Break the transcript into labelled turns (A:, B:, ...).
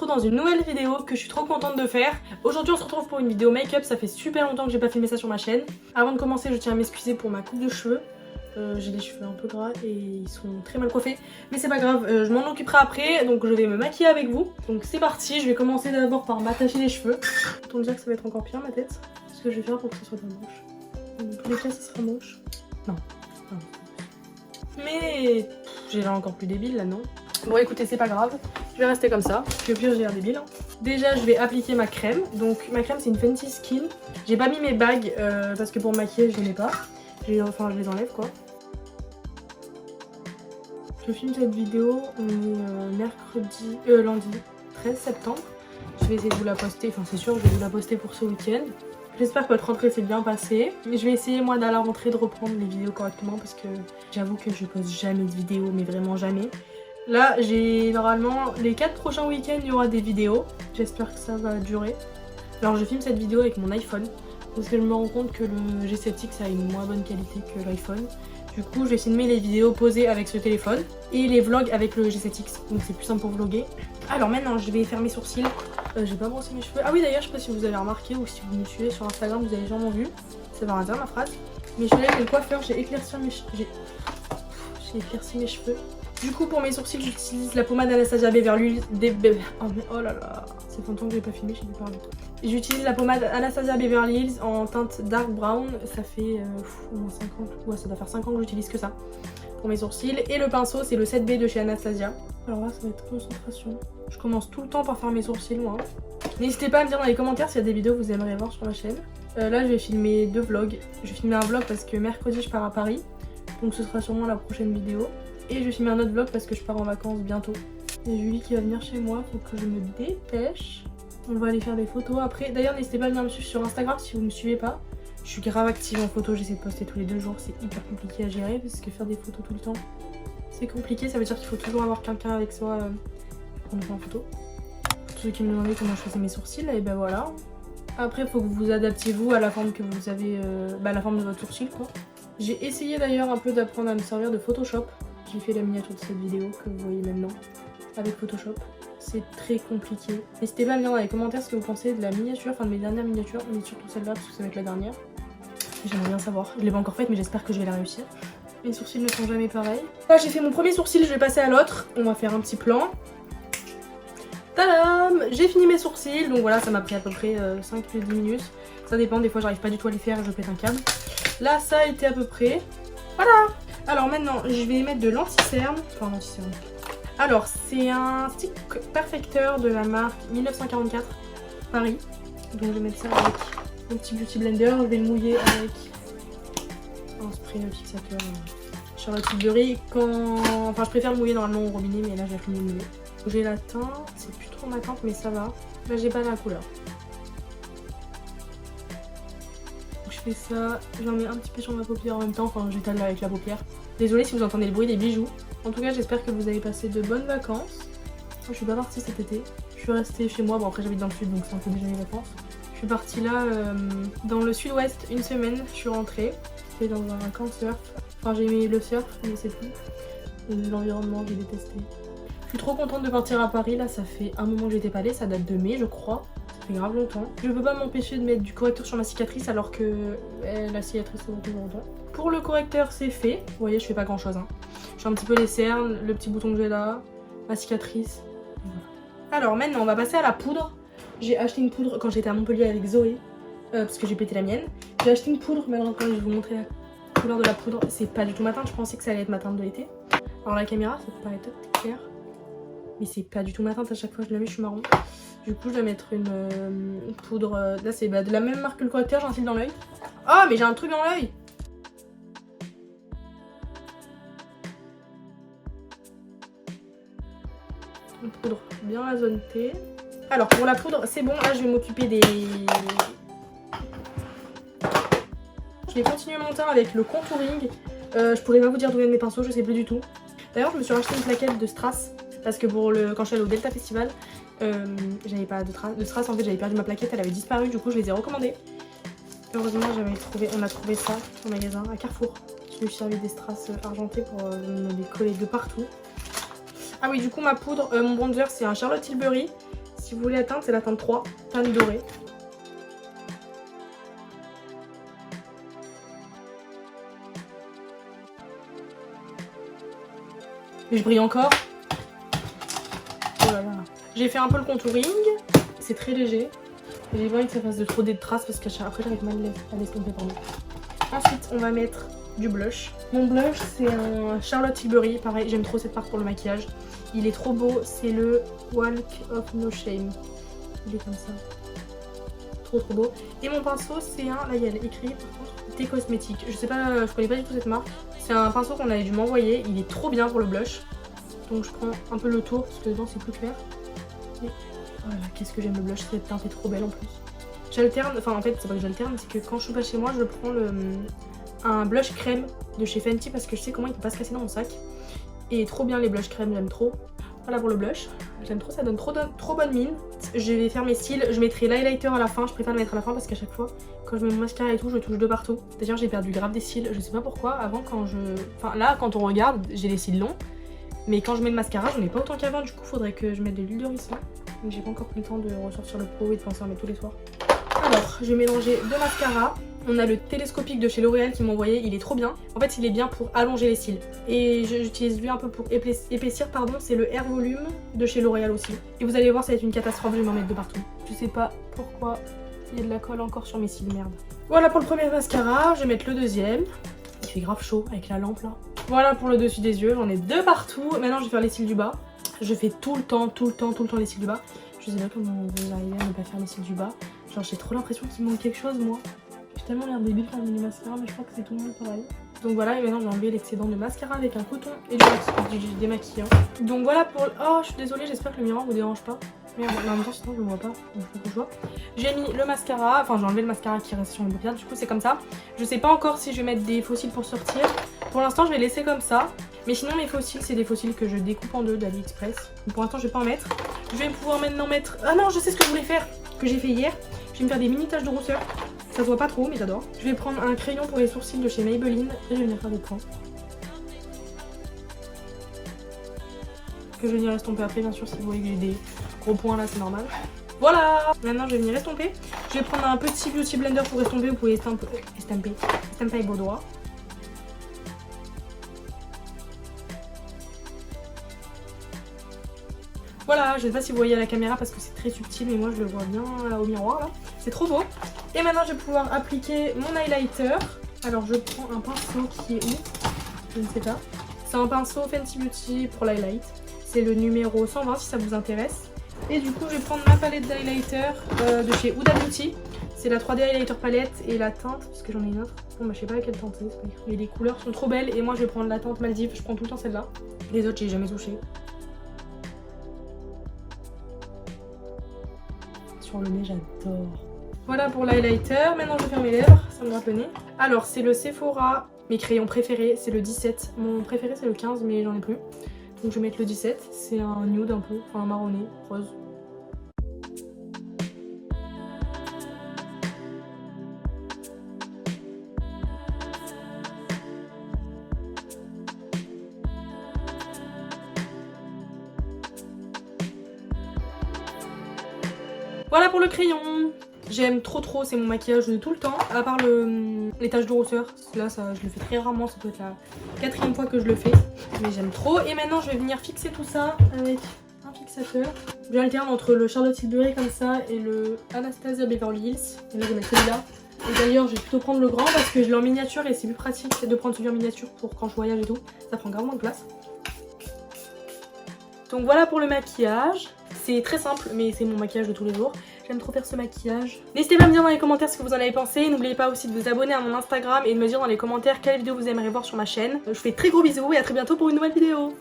A: retrouve dans une nouvelle vidéo que je suis trop contente de faire. Aujourd'hui on se retrouve pour une vidéo make-up, ça fait super longtemps que j'ai pas filmé ça sur ma chaîne. Avant de commencer je tiens à m'excuser pour ma coupe de cheveux. J'ai les cheveux un peu gras et ils sont très mal coiffés. Mais c'est pas grave, je m'en occuperai après. Donc je vais me maquiller avec vous. Donc c'est parti, je vais commencer d'abord par m'attacher les cheveux. Autant dire que ça va être encore pire ma tête. Ce que je vais faire pour que ce soit pas moche. Dans tous les cas ça sera moche. Non. Mais j'ai l'air encore plus débile là, non? Bon écoutez, c'est pas grave, je vais rester comme ça, parce que pire j'ai l'air débile. Hein. Déjà je vais appliquer ma crème, donc ma crème c'est une Fenty Skin. J'ai pas mis mes bagues parce que pour me maquiller je les mets pas, enfin je les enlève quoi. Je filme cette vidéo, on est lundi 13 septembre. Je vais essayer de vous la poster, enfin c'est sûr je vais vous la poster pour ce week-end. J'espère que votre rentrée s'est bien passée. Je vais essayer moi à la rentrée de reprendre les vidéos correctement parce que j'avoue que je poste jamais de vidéos, mais vraiment jamais. Là j'ai normalement les 4 prochains week-ends il y aura des vidéos. J'espère que ça va durer. Alors je filme cette vidéo avec mon iPhone parce que je me rends compte que le G7X a une moins bonne qualité que l'iPhone. Du coup je vais filmer les vidéos posées avec ce téléphone et les vlogs avec le G7X. Donc c'est plus simple pour vlogger. Alors maintenant je vais faire mes sourcils. J'ai pas brossé mes cheveux. Ah oui d'ailleurs je sais pas si vous avez remarqué ou si vous me suivez sur Instagram vous avez sûrement vu. Ça va rien dire ma phrase. Mais je suis allée avec le coiffeur, j'ai éclairci mes cheveux. Du coup pour mes sourcils j'utilise la pommade Anastasia Beverly Hills. Oh là là, c'est longtemps que j'ai pas filmé, j'ai dû parler. J'utilise la pommade Anastasia Beverly Hills en teinte dark brown. Ça fait au moins 5 ans. Ouais ça doit faire 5 ans que j'utilise que ça pour mes sourcils. Et le pinceau c'est le 7B de chez Anastasia. Alors là ça va être concentration. Je commence tout le temps par faire mes sourcils moi. N'hésitez pas à me dire dans les commentaires s'il y a des vidéos que vous aimeriez voir sur la chaîne. Là je vais filmer 2 vlogs. Je vais filmer un vlog parce que mercredi je pars à Paris. Donc ce sera sûrement la prochaine vidéo. Et je vais filmer un autre vlog parce que je pars en vacances bientôt. Il y a Julie qui va venir chez moi, faut que je me dépêche. On va aller faire des photos après. D'ailleurs n'hésitez pas à venir me suivre sur Instagram si vous me suivez pas. Je suis grave active en photo, j'essaie de poster tous les 2 jours. C'est hyper compliqué à gérer parce que faire des photos tout le temps c'est compliqué. Ça veut dire qu'il faut toujours avoir quelqu'un avec soi pour nous faire en photo. Pour ceux qui me demandaient comment je faisais mes sourcils, et ben voilà. Après il faut que vous adaptiez vous à la forme que vous avez, la forme de votre sourcil quoi. J'ai essayé d'ailleurs un peu d'apprendre à me servir de Photoshop. J'ai fait la miniature de cette vidéo que vous voyez maintenant avec Photoshop. C'est très compliqué. N'hésitez pas à me dire dans les commentaires ce que vous pensez de la miniature, enfin de mes dernières miniatures, mais surtout celle-là parce que ça va être la dernière. J'aimerais bien savoir. Je l'ai pas encore faite mais j'espère que je vais la réussir. Mes sourcils ne sont jamais pareils. Là j'ai fait mon premier sourcil, je vais passer à l'autre. On va faire un petit plan. Tadam! J'ai fini mes sourcils, donc voilà ça m'a pris à peu près 5-10 minutes. Ça dépend, des fois j'arrive pas du tout à les faire et je pète un câble. Là ça a été à peu près. Voilà! Alors maintenant je vais mettre de l'anti-cerne. Enfin l'anti-cerne. Alors c'est un stick perfecteur de la marque 1944 Paris. Donc je vais mettre ça avec mon petit beauty blender. Je vais le mouiller avec un spray fixateur Charlotte Tilbury. Enfin je préfère le mouiller normalement au robinet mais là j'ai fini de mouiller. J'ai la teinte, c'est plus trop ma teinte mais ça va. Là j'ai pas la couleur. Je fais ça, j'en mets un petit peu sur ma paupière en même temps quand j'étale avec la paupière. Désolée si vous entendez le bruit des bijoux. En tout cas j'espère que vous avez passé de bonnes vacances. Moi je suis pas partie cet été. Je suis restée chez moi, bon après j'habite dans le sud donc c'est un peu déjà les vacances. Je suis partie là dans le sud-ouest une semaine, je suis rentrée. J'étais dans un camp surf. Enfin j'ai aimé le surf mais c'est tout. L'environnement j'ai détesté. Je suis trop contente de partir à Paris, là ça fait un moment que j'étais pas allée, ça date de mai je crois. Ça fait grave longtemps. Je peux pas m'empêcher de mettre du correcteur sur ma cicatrice alors que la cicatrice se retrouve longtemps. Pour le correcteur c'est fait. Vous voyez je fais pas grand chose. Hein. Je fais un petit peu les cernes, le petit bouton que j'ai là, ma cicatrice. Voilà. Alors maintenant on va passer à la poudre. J'ai acheté une poudre quand j'étais à Montpellier avec Zoé. Parce que j'ai pété la mienne. J'ai acheté une poudre, maintenant je vais vous montrer la couleur de la poudre. C'est pas du tout ma teinte, je pensais que ça allait être ma teinte de l'été. Alors la caméra ça peut paraître clair. Mais c'est pas du tout ma teinte, à chaque fois que je la mets je suis marron. Du coup je vais mettre une poudre, là c'est de la même marque que le correcteur, j'ai un cil dans l'œil. Oh mais j'ai un truc dans l'œil. Une poudre bien la zone T. Alors pour la poudre c'est bon, là je vais m'occuper des... Je vais continuer mon teint avec le contouring. Je pourrais pas vous dire d'où viennent mes pinceaux, je sais plus du tout. D'ailleurs je me suis racheté une plaquette de Strass. Parce que quand je suis allée au Delta Festival, j'avais pas de Strass, en fait j'avais perdu ma plaquette, elle avait disparu, du coup je les ai recommandées. Heureusement on a trouvé ça au magasin à Carrefour. Je me suis servi des Strass argentés pour me les coller de partout. Ah oui du coup ma poudre, mon bronzer c'est un Charlotte Tilbury. si vous voulez la teinte, c'est la teinte 3, teinte dorée. Et je brille encore. Oh là là. J'ai fait un peu le contouring. C'est très léger. J'ai pas envie que ça fasse de trop des traces parce qu'après j'arrive mal à l'estomper pour nous. Ensuite, on va mettre du blush. Mon blush, c'est un Charlotte Tilbury. Pareil, j'aime trop cette marque pour le maquillage. Il est trop beau. C'est le Walk of No Shame. Il est comme ça. Trop beau. Et mon pinceau, c'est un... Là, il y a écrit par contre T Cosmétiques. Je sais pas, je connais pas du tout cette marque. C'est un pinceau qu'on avait dû m'envoyer. Il est trop bien pour le blush. Donc je prends un peu le tour parce que dedans c'est plus clair. Et voilà, qu'est-ce que j'aime le blush. Cette teinte est trop belle en plus. J'alterne, enfin en fait c'est pas que j'alterne, c'est que quand je suis pas chez moi, je prends un blush crème de chez Fenty parce que je sais comment il peut pas se casser dans mon sac. Et trop bien les blush crème, j'aime trop. Voilà pour le blush, j'aime trop, ça donne trop bonne mine. Je vais faire mes cils, je mettrai l'highlighter à la fin, je préfère le mettre à la fin parce qu'à chaque fois quand je mets mon mascara et tout, je touche de partout. D'ailleurs j'ai perdu grave des cils, je sais pas pourquoi, avant quand je... Enfin là quand on regarde, j'ai les cils longs, mais quand je mets le mascara, j'en ai pas autant qu'avant, du coup faudrait que je mette de l'huile de ricin. Mais j'ai pas encore pris le temps de ressortir le pot et de penser à mettre tous les soirs. Alors, je vais mélanger deux mascaras. On a le télescopique de chez L'Oréal qui m'a envoyé, il est trop bien. En fait, il est bien pour allonger les cils. Et j'utilise lui un peu pour épaissir, pardon. C'est le Air Volume de chez L'Oréal aussi. Et vous allez voir, ça va être une catastrophe, je vais m'en mettre de partout. Je sais pas pourquoi il y a de la colle encore sur mes cils, merde. Voilà pour le premier mascara, je vais mettre le deuxième. Il fait grave chaud avec la lampe là. Voilà pour le dessus des yeux, j'en ai deux partout. Maintenant, je vais faire les cils du bas. Je fais tout le temps les cils du bas. Je sais pas comment vous arrivez à ne pas faire les cils du bas. Genre j'ai trop l'impression qu'il manque quelque chose moi. J'ai tellement l'air débile quand je mets du mascara mais je crois que c'est tout le monde pareil. Donc voilà, et maintenant je vais enlever l'excédent de mascara avec un coton et du démaquillant. Donc voilà pour... Oh je suis désolée, j'espère que le miroir vous dérange pas. Mais en même temps sinon je le vois pas, donc faut que je vois. J'ai mis le mascara, enfin j'ai enlevé le mascara qui reste sur mes paupières, du coup c'est comme ça. Je sais pas encore si je vais mettre des faux cils pour sortir. Pour l'instant je vais laisser comme ça. Mais sinon mes faux cils c'est des faux cils que je découpe en deux d'AliExpress. Donc pour l'instant je vais pas en mettre. Je vais pouvoir maintenant mettre... Ah non, je sais ce que je voulais faire, que j'ai fait hier. Je vais me faire des mini taches de rousseur. Ça se voit pas trop mais j'adore. Je vais prendre un crayon pour les sourcils de chez Maybelline et je vais venir faire des points. Que je vais venir estomper après bien sûr si vous voyez que j'ai des gros points là c'est normal. Voilà. Maintenant je vais venir estomper. Je vais prendre un petit beauty blender pour estomper. Vous pouvez estamper avec vos doigts. Voilà, je sais pas si vous voyez à la caméra parce que c'est très subtil mais moi je le vois bien au miroir là. C'est trop beau. Et maintenant je vais pouvoir appliquer mon highlighter. Alors je prends un pinceau qui est où? Je ne sais pas. C'est un pinceau Fenty Beauty pour l'highlight. C'est le numéro 120 si ça vous intéresse. Et du coup je vais prendre ma palette d'highlighter de chez Huda Beauty. C'est la 3D highlighter palette et la teinte, parce que j'en ai une autre. Bon bah je sais pas laquelle teinte c'est, mais les couleurs sont trop belles. Et moi je vais prendre la teinte Maldives, je prends tout le temps celle-là. Les autres j'ai jamais touché. Sur le nez j'adore. Voilà pour l'highlighter, maintenant je vais faire mes lèvres, ça me gratte le nez. Alors c'est le Sephora, mes crayons préférés, c'est le 17. Mon préféré c'est le 15 mais j'en ai plus. Donc je vais mettre le 17, c'est un nude un peu, enfin un marronné, rose. Voilà pour le crayon. J'aime trop, c'est mon maquillage de tout le temps. À part les taches de rousseur, là ça, je le fais très rarement, ça peut être la 4e fois que je le fais. Mais j'aime trop. Et maintenant je vais venir fixer tout ça avec un fixateur. J'alterne entre le Charlotte Tilbury comme ça et le Anastasia Beverly Hills. Et là je vais mettre celui-là. Et d'ailleurs je vais plutôt prendre le grand parce que je l'ai en miniature et c'est plus pratique de prendre celui en miniature pour quand je voyage et tout. Ça prend grave moins de place. Donc voilà pour le maquillage. C'est très simple mais c'est mon maquillage de tous les jours. J'aime trop faire ce maquillage. N'hésitez pas à me dire dans les commentaires ce que vous en avez pensé. N'oubliez pas aussi de vous abonner à mon Instagram et de me dire dans les commentaires quelle vidéo vous aimeriez voir sur ma chaîne. Je vous fais très gros bisous et à très bientôt pour une nouvelle vidéo.